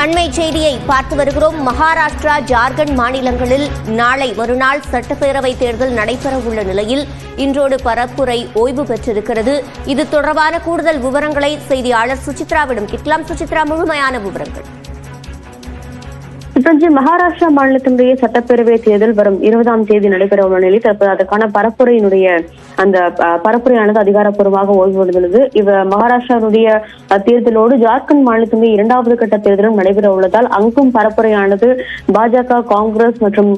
அண்மை செய்தியை பார்த்து வருகிறோம். மகாராஷ்டிரா, ஜார்க்கண்ட் மாநிலங்களில் நாளை மறுநாள் சட்டப்பேரவை தேர்தல் நடைபெறவுள்ள நிலையில் இன்றோடு பரப்புரை ஓய்வு பெற்றிருக்கிறது. இது தொடர்பான கூடுதல் விவரங்களை செய்தியாளர் சுசித்ராவிடம் கேட்கலாம். சுசித்ரா, முழுமையான விவரங்கள். மகாராஷ்டிரா மாநிலத்தினுடைய சட்டப்பேரவை தேர்தல் வரும் 20ஆம் தேதி நடைபெற உள்ள நிலையில் தற்போது அதற்கான பரப்புரையினுடைய அந்த பரப்புரையானது அதிகாரப்பூர்வமாக ஓய்வு பெற்றுள்ளது. மகாராஷ்டிராவுடைய தேர்தலோடு ஜார்க்கண்ட் மாநிலத்தினுடைய 2வது கட்ட தேர்தலும் நடைபெற உள்ளதால் அங்கும் பரப்புரையானது பாஜக, காங்கிரஸ் மற்றும்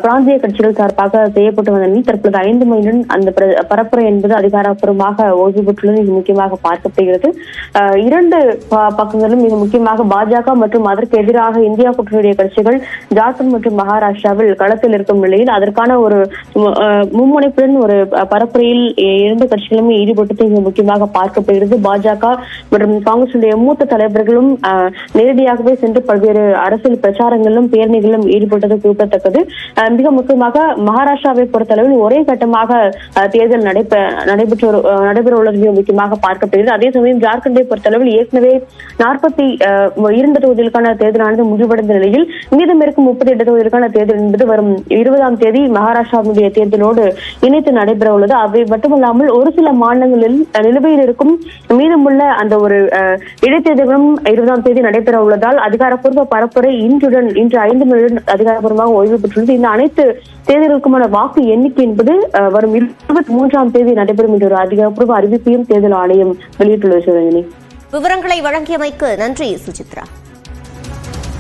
பிராந்திய கட்சிகள் சார்பாக செய்யப்பட்டு வந்த நிலையில் தற்போது 5 மணியுடன் அந்த பரப்புரை என்பது அதிகாரப்பூர்வமாக ஓய்வு பெற்றுள்ளது. இது முக்கியமாக பார்க்கப்படுகிறது. 2 பக்கங்களும் மிக முக்கியமாக பாஜக மற்றும் அதற்கு எதிராக இந்தியா கூட்டணி கட்சிகள் ஜார்க்கண்ட் மற்றும் மகாராஷ்டிராவில் களத்தில் இருக்கும் நிலையில் அதற்கான ஒரு மும்முனைப்புடன் ஒரு பரப்புரையில் 2 கட்சிகளுமே ஈடுபட்டு முக்கியமாக பார்க்கப்படுகிறது. பாஜக மற்றும் காங்கிரசுடைய மூத்த தலைவர்களும் நேரடியாகவே சென்று பல்வேறு அரசியல் பிரச்சாரங்களிலும் பேரணிகளிலும் ஈடுபட்டது குறிப்பிடத்தக்கது. மிக முக்கியமாக மகாராஷ்டிராவை பொறுத்தளவில் ஒரே கட்டமாக தேர்தல் நடைபெற உள்ளது மிக முக்கியமாக பார்க்கப்படுகிறது. அதே சமயம் ஜார்க்கண்டை பொறுத்தளவில் ஏற்கனவே 42 தொகுதிகளுக்கான தேர்தலானது முடிவடைந்த நிலையில் மீதம் இருக்கும் 38 தொகுதிகளுக்கான தேர்தல் என்பது வரும் 20ஆம் தேதி மகாராஷ்டிராவுடைய தேர்தலோடு இணைத்து நடைபெற உள்ளது. அவை மட்டுமல்லாமல் ஒரு சில மாநிலங்களில் நிலுவையில் இருக்கும் மீதமுள்ள அந்த ஒரு இடைத்தேர்தலும் 20ஆம் தேதி நடைபெற உள்ளதால் அதிகாரப்பூர்வ பரப்புரை இன்று 5 மணியுடன் அதிகாரப்பூர்வமாக ஓய்வு பெற்றுள்ளது. இந்த அனைத்து தேர்தலுக்குமான வாக்கு எண்ணிக்கை என்பது வரும் 23ஆம் தேதி நடைபெறும் என்ற ஒரு அதிகாரப்பூர்வ அறிவிப்பையும் தேர்தல் ஆணையம் வெளியிட்டுள்ளது. விவரங்களை வழங்கியமைக்கு நன்றி சுசித்ரா.